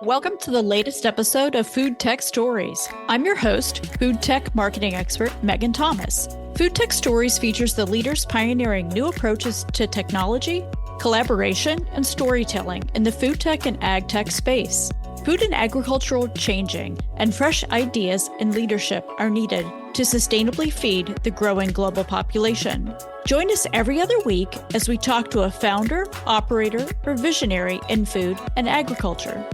Welcome to the latest episode of FoodTech Stories. I'm your host, FoodTech marketing expert Megan Thomas. FoodTech Stories features the leaders pioneering new approaches to technology, collaboration, and storytelling in the food tech and ag tech space. Food and agricultural changing, and fresh ideas and leadership are needed to sustainably feed the growing global population. Join us every other week as we talk to a founder, operator, or visionary in food and agriculture.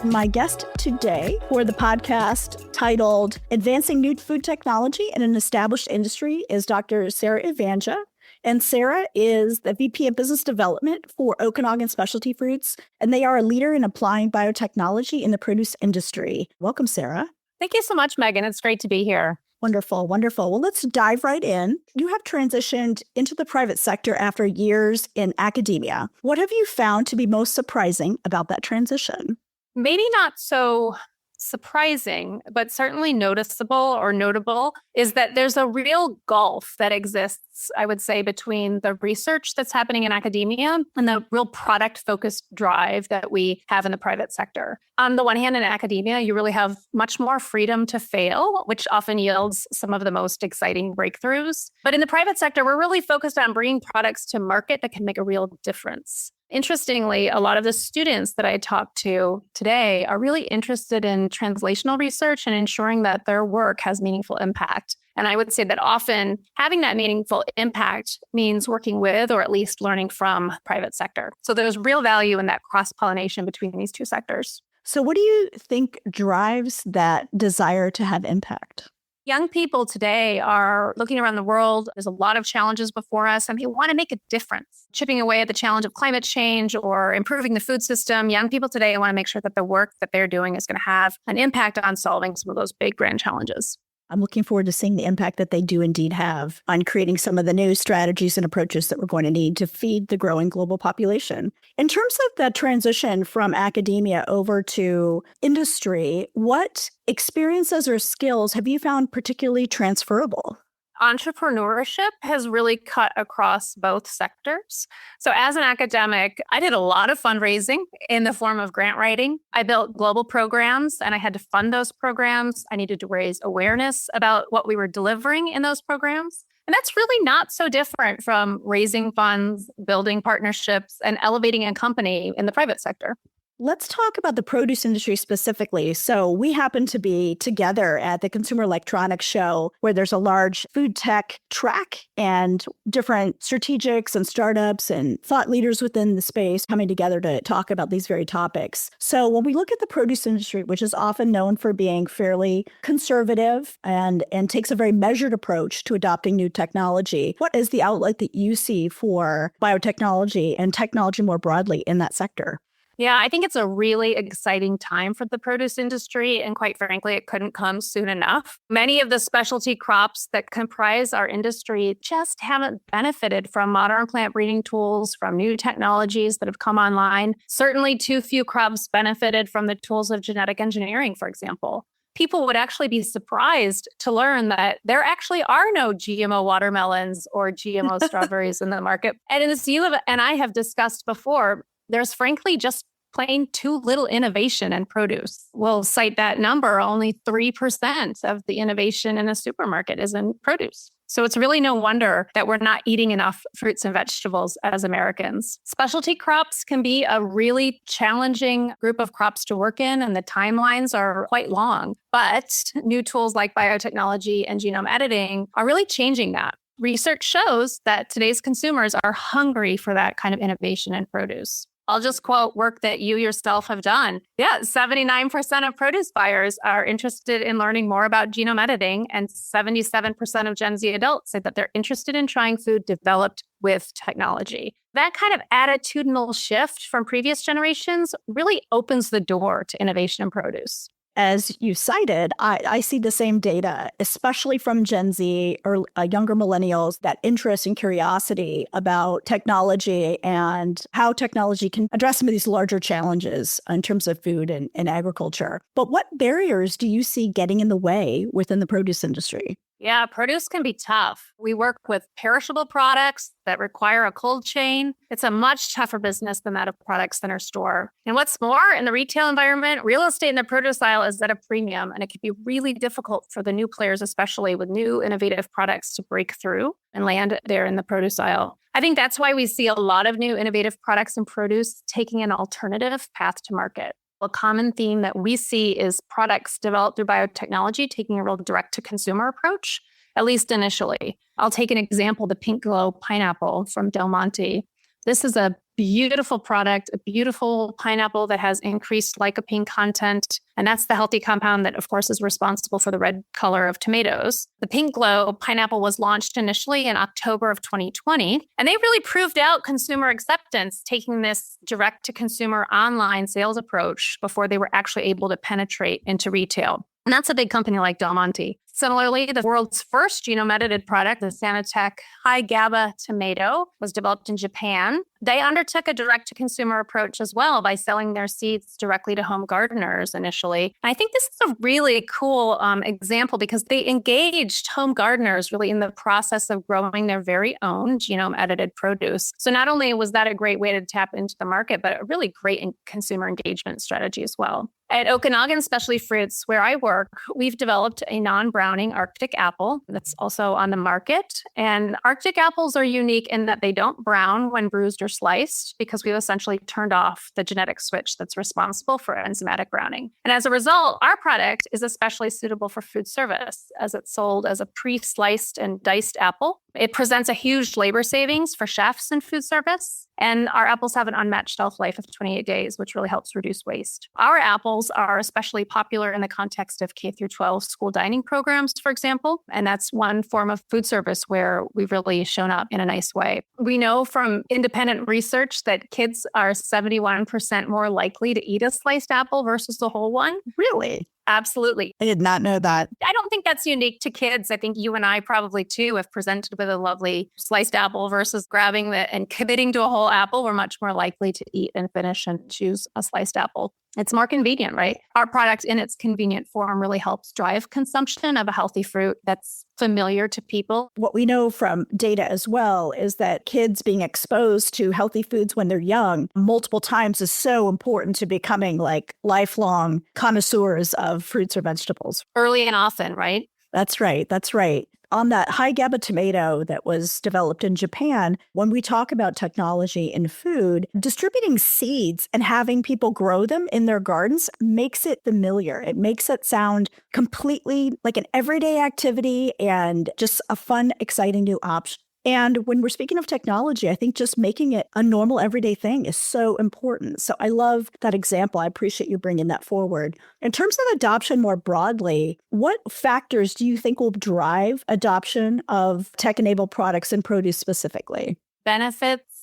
My guest today for the podcast titled Advancing New Food Technology in an Established Industry is Dr. Sarah Evanega. And Sarah is the VP of Business Development for Okanagan Specialty Fruits, and they are a leader in applying biotechnology in the produce industry. Welcome, Sarah. Thank you so much, Megan. It's great to be here. Wonderful, wonderful. Well, let's dive right in. You have transitioned into the private sector after years in academia. What have you found to be most surprising about that transition? Maybe not so surprising, but certainly noticeable or notable is that there's a real gulf that exists, I would say, between the research that's happening in academia and the real product-focused drive that we have in the private sector. On the one hand, in academia, you really have much more freedom to fail, which often yields some of the most exciting breakthroughs. But in the private sector, we're really focused on bringing products to market that can make a real difference. Interestingly, a lot of the students that I talked to today are really interested in translational research and ensuring that their work has meaningful impact. And I would say that often having that meaningful impact means working with or at least learning from private sector. So there's real value in that cross-pollination between these two sectors. So what do you think drives that desire to have impact? Young people today are looking around the world. There's a lot of challenges before us, and they want to make a difference. Chipping away at the challenge of climate change or improving the food system, young people today want to make sure that the work that they're doing is going to have an impact on solving some of those big, grand challenges. I'm looking forward to seeing the impact that they do indeed have on creating some of the new strategies and approaches that we're going to need to feed the growing global population. In terms of that transition from academia over to industry, what experiences or skills have you found particularly transferable? Entrepreneurship has really cut across both sectors. So as an academic, I did a lot of fundraising in the form of grant writing. I built global programs and I had to fund those programs. I needed to raise awareness about what we were delivering in those programs. And that's really not so different from raising funds, building partnerships, and elevating a company in the private sector. Let's talk about the produce industry specifically. So we happen to be together at the Consumer Electronics Show, where there's a large food tech track and different strategics and startups and thought leaders within the space coming together to talk about these very topics. So when we look at the produce industry, which is often known for being fairly conservative and takes a very measured approach to adopting new technology, what is the outlet that you see for biotechnology and technology more broadly in that sector? Yeah, I think it's a really exciting time for the produce industry. And quite frankly, it couldn't come soon enough. Many of the specialty crops that comprise our industry just haven't benefited from modern plant breeding tools, from new technologies that have come online. Certainly too few crops benefited from the tools of genetic engineering, for example. People would actually be surprised to learn that there actually are no GMO watermelons or GMO strawberries in the market. And as you and I have discussed before, there's frankly just plain too little innovation in produce. We'll cite that number. Only 3% of the innovation in a supermarket is in produce. So it's really no wonder that we're not eating enough fruits and vegetables as Americans. Specialty crops can be a really challenging group of crops to work in, and the timelines are quite long. But new tools like biotechnology and genome editing are really changing that. Research shows that today's consumers are hungry for that kind of innovation in produce. I'll just quote work that you yourself have done. Yeah, 79% of produce buyers are interested in learning more about genome editing, and 77% of Gen Z adults say that they're interested in trying food developed with technology. That kind of attitudinal shift from previous generations really opens the door to innovation in produce. As you cited, I see the same data, especially from Gen Z or younger millennials, that interest and curiosity about technology and how technology can address some of these larger challenges in terms of food and agriculture. But what barriers do you see getting in the way within the produce industry? Yeah, produce can be tough. We work with perishable products that require a cold chain. It's a much tougher business than that of product center store. And what's more, in the retail environment, real estate in the produce aisle is at a premium, and it can be really difficult for the new players, especially with new innovative products, to break through and land there in the produce aisle. I think that's why we see a lot of new innovative products in produce taking an alternative path to market. A common theme that we see is products developed through biotechnology taking a real direct-to-consumer approach, at least initially. I'll take an example, the Pink Glow pineapple from Del Monte. This is a beautiful product, a beautiful pineapple that has increased lycopene content. And that's the healthy compound that, of course, is responsible for the red color of tomatoes. The Pink Glow pineapple was launched initially in October of 2020. And they really proved out consumer acceptance, taking this direct-to-consumer online sales approach before they were actually able to penetrate into retail. And that's a big company like Del Monte. Similarly, the world's first genome-edited product, the Sanitec high GABA tomato, was developed in Japan. They undertook a direct-to-consumer approach as well by selling their seeds directly to home gardeners initially. And I think this is a really cool example because they engaged home gardeners really in the process of growing their very own genome-edited produce. So not only was that a great way to tap into the market, but a really great consumer engagement strategy as well. At Okanagan Specialty Fruits, where I work, we've developed a non-browning Arctic apple that's also on the market. And Arctic apples are unique in that they don't brown when bruised or sliced because we've essentially turned off the genetic switch that's responsible for enzymatic browning. And as a result, our product is especially suitable for food service as it's sold as a pre-sliced and diced apple. It presents a huge labor savings for chefs in food service. And our apples have an unmatched shelf life of 28 days, which really helps reduce waste. Our apples are especially popular in the context of K through 12 school dining programs, for example. And that's one form of food service where we've really shown up in a nice way. We know from independent research that kids are 71% more likely to eat a sliced apple versus the whole one. Really? Absolutely. I did not know that. I don't think that's unique to kids. I think you and I probably too, if presented with a lovely sliced apple versus grabbing and committing to a whole apple, we're much more likely to eat and finish and choose a sliced apple. It's more convenient, right? Our product in its convenient form really helps drive consumption of a healthy fruit that's familiar to people. What we know from data as well is that kids being exposed to healthy foods when they're young multiple times is so important to becoming like lifelong connoisseurs of fruits or vegetables. Early and often, right? That's right. That's right. On that high GABA tomato that was developed in Japan, when we talk about technology in food, distributing seeds and having people grow them in their gardens makes it familiar. It makes it sound completely like an everyday activity and just a fun, exciting new option. And when we're speaking of technology, I think just making it a normal everyday thing is so important. So I love that example. I appreciate you bringing that forward. In terms of adoption more broadly, what factors do you think will drive adoption of tech-enabled products in produce specifically? Benefits.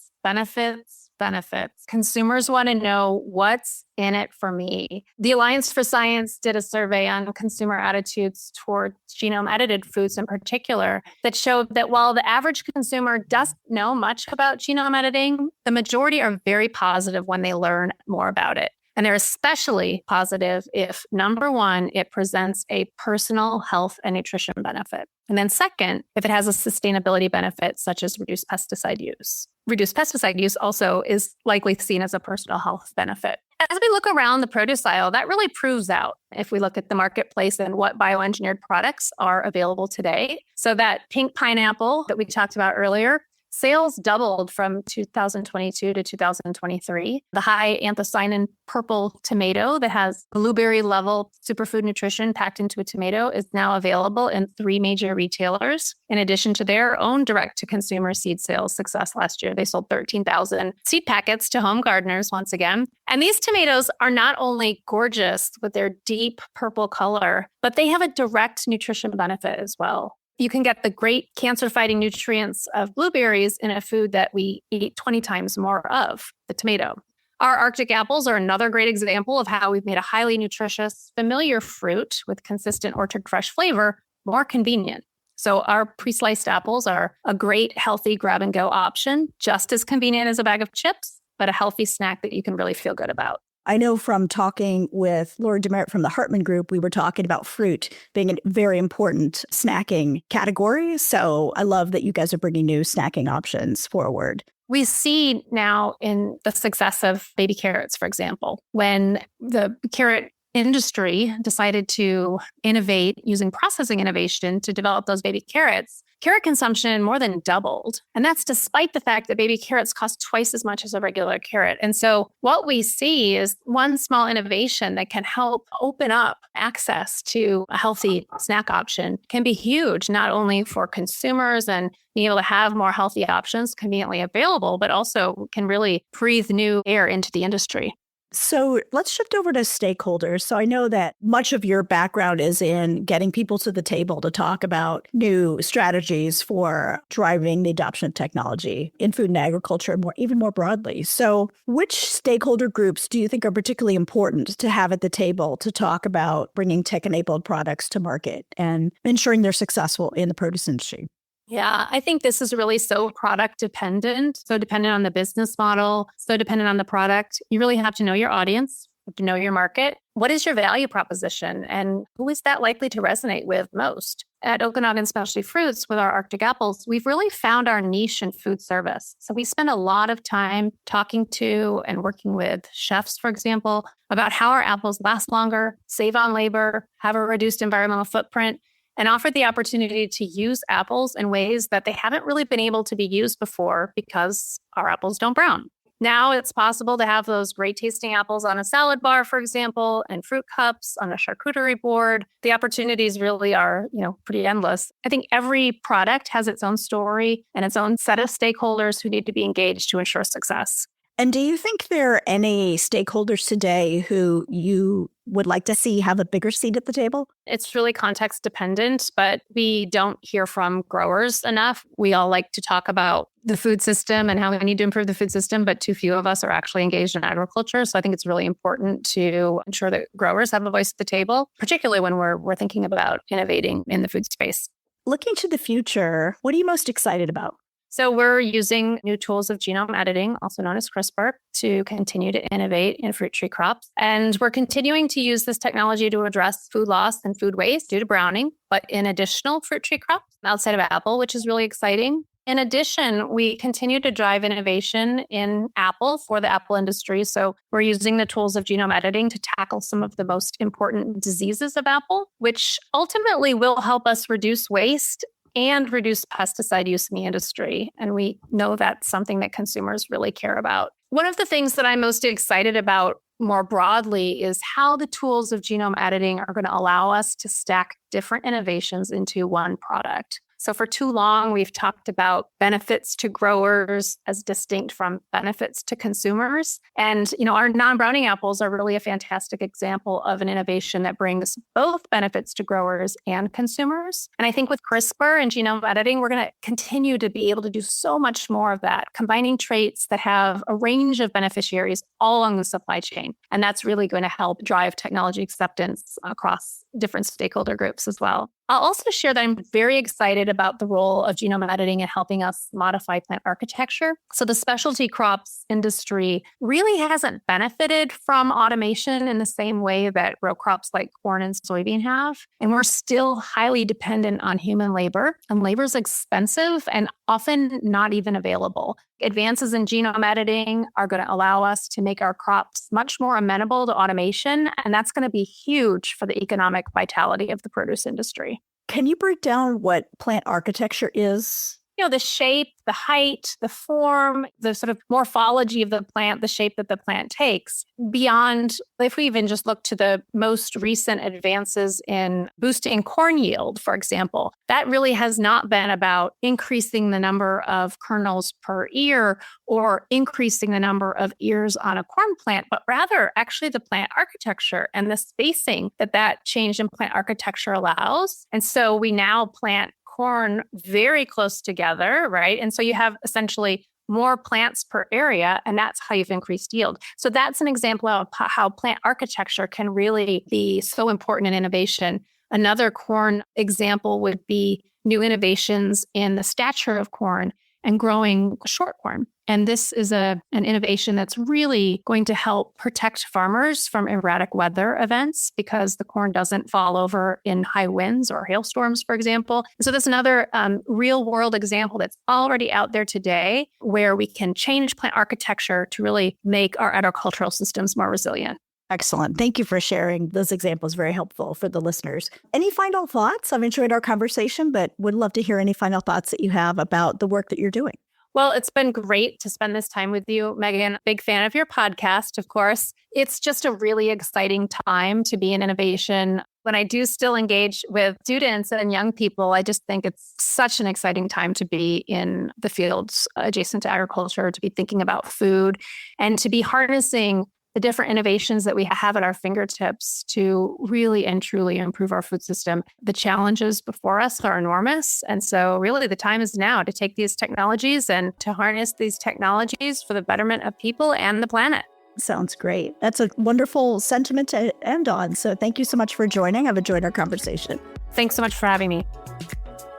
Consumers want to know what's in it for me. The Alliance for Science did a survey on consumer attitudes toward genome-edited foods in particular that showed that while the average consumer doesn't know much about genome editing, the majority are very positive when they learn more about it. And they're especially positive if, number one, it presents a personal health and nutrition benefit. And then second, if it has a sustainability benefit, such as reduced pesticide use. Reduced pesticide use also is likely seen as a personal health benefit. As we look around the produce aisle, that really proves out if we look at the marketplace and what bioengineered products are available today. So that pink pineapple that we talked about earlier, sales doubled from 2022 to 2023. The high anthocyanin purple tomato that has blueberry level superfood nutrition packed into a tomato is now available in 3 major retailers. In addition to their own direct-to-consumer seed sales success last year, they sold 13,000 seed packets to home gardeners once again. And these tomatoes are not only gorgeous with their deep purple color, but they have a direct nutrition benefit as well. You can get the great cancer-fighting nutrients of blueberries in a food that we eat 20 times more of, the tomato. Our Arctic apples are another great example of how we've made a highly nutritious, familiar fruit with consistent orchard fresh flavor more convenient. So our pre-sliced apples are a great, healthy grab-and-go option, just as convenient as a bag of chips, but a healthy snack that you can really feel good about. I know from talking with Laura Demerit from the Hartman Group, we were talking about fruit being a very important snacking category. So I love that you guys are bringing new snacking options forward. We see now in the success of baby carrots, for example, when the carrot industry decided to innovate using processing innovation to develop those baby carrots, carrot consumption more than doubled. And that's despite the fact that baby carrots cost twice as much as a regular carrot. And so what we see is one small innovation that can help open up access to a healthy snack option can be huge, not only for consumers and being able to have more healthy options conveniently available, but also can really breathe new air into the industry. So let's shift over to stakeholders. So I know that much of your background is in getting people to the table to talk about new strategies for driving the adoption of technology in food and agriculture, even more broadly. So which stakeholder groups do you think are particularly important to have at the table to talk about bringing tech-enabled products to market and ensuring they're successful in the produce industry? Yeah, I think this is really so product dependent, so dependent on the business model, so dependent on the product. You really have to know your audience, you have to know your market. What is your value proposition and who is that likely to resonate with most? At Okanagan Specialty Fruits with our Arctic apples, we've really found our niche in food service. So we spend a lot of time talking to and working with chefs, for example, about how our apples last longer, save on labor, have a reduced environmental footprint, and offered the opportunity to use apples in ways that they haven't really been able to be used before because our apples don't brown. Now it's possible to have those great tasting apples on a salad bar, for example, and fruit cups on a charcuterie board. The opportunities really are, pretty endless. I think every product has its own story and its own set of stakeholders who need to be engaged to ensure success. And do you think there are any stakeholders today who you would like to see have a bigger seat at the table? It's really context dependent, but we don't hear from growers enough. We all like to talk about the food system and how we need to improve the food system, but too few of us are actually engaged in agriculture. So I think it's really important to ensure that growers have a voice at the table, particularly when we're thinking about innovating in the food space. Looking to the future, what are you most excited about? So we're using new tools of genome editing, also known as CRISPR, to continue to innovate in fruit tree crops. And we're continuing to use this technology to address food loss and food waste due to browning, but in additional fruit tree crops outside of apple, which is really exciting. In addition, we continue to drive innovation in apple for the apple industry. So we're using the tools of genome editing to tackle some of the most important diseases of apple, which ultimately will help us reduce waste and reduce pesticide use in the industry. And we know that's something that consumers really care about. One of the things that I'm most excited about more broadly is how the tools of genome editing are going to allow us to stack different innovations into one product. So for too long, we've talked about benefits to growers as distinct from benefits to consumers. And, our non-browning apples are really a fantastic example of an innovation that brings both benefits to growers and consumers. And I think with CRISPR and genome editing, we're going to continue to be able to do so much more of that, combining traits that have a range of beneficiaries all along the supply chain. And that's really going to help drive technology acceptance across different stakeholder groups as well. I'll also share that I'm very excited about the role of genome editing in helping us modify plant architecture. So the specialty crops industry really hasn't benefited from automation in the same way that row crops like corn and soybean have. And we're still highly dependent on human labor. And labor is expensive and often not even available. Advances in genome editing are going to allow us to make our crops much more amenable to automation. And that's going to be huge for the economic vitality of the produce industry. Can you break down what plant architecture is? The shape, the height, the form, the sort of morphology of the plant, the shape that the plant takes. Beyond, if we even just look to the most recent advances in boosting corn yield, for example, that really has not been about increasing the number of kernels per ear or increasing the number of ears on a corn plant, but rather actually the plant architecture and the spacing that change in plant architecture allows. And so we now plant corn very close together, right? And so you have essentially more plants per area, and that's how you've increased yield. So that's an example of how plant architecture can really be so important in innovation. Another corn example would be new innovations in the stature of corn and growing short corn. And this is an innovation that's really going to help protect farmers from erratic weather events because the corn doesn't fall over in high winds or hailstorms, for example. So that's another real world example that's already out there today where we can change plant architecture to really make our agricultural systems more resilient. Excellent. Thank you for sharing those examples. Very helpful for the listeners. Any final thoughts? I've enjoyed our conversation, but would love to hear any final thoughts that you have about the work that you're doing. Well, it's been great to spend this time with you, Megan. Big fan of your podcast, of course. It's just a really exciting time to be in innovation. When I do still engage with students and young people, I just think it's such an exciting time to be in the fields adjacent to agriculture, to be thinking about food, and to be harnessing the different innovations that we have at our fingertips to really and truly improve our food system. The challenges before us are enormous. And so really the time is now to take these technologies and to harness these technologies for the betterment of people and the planet. Sounds great. That's a wonderful sentiment to end on. So thank you so much for joining. I've enjoyed our conversation. Thanks so much for having me.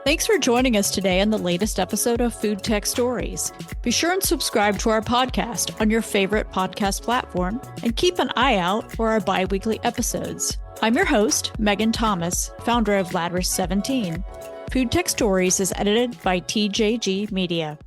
Thanks for joining us today on the latest episode of FoodTech Stories. Be sure and subscribe to our podcast on your favorite podcast platform and keep an eye out for our bi-weekly episodes. I'm your host, Megan Thomas, founder of Ladris 17. FoodTech Stories is edited by TJG Media.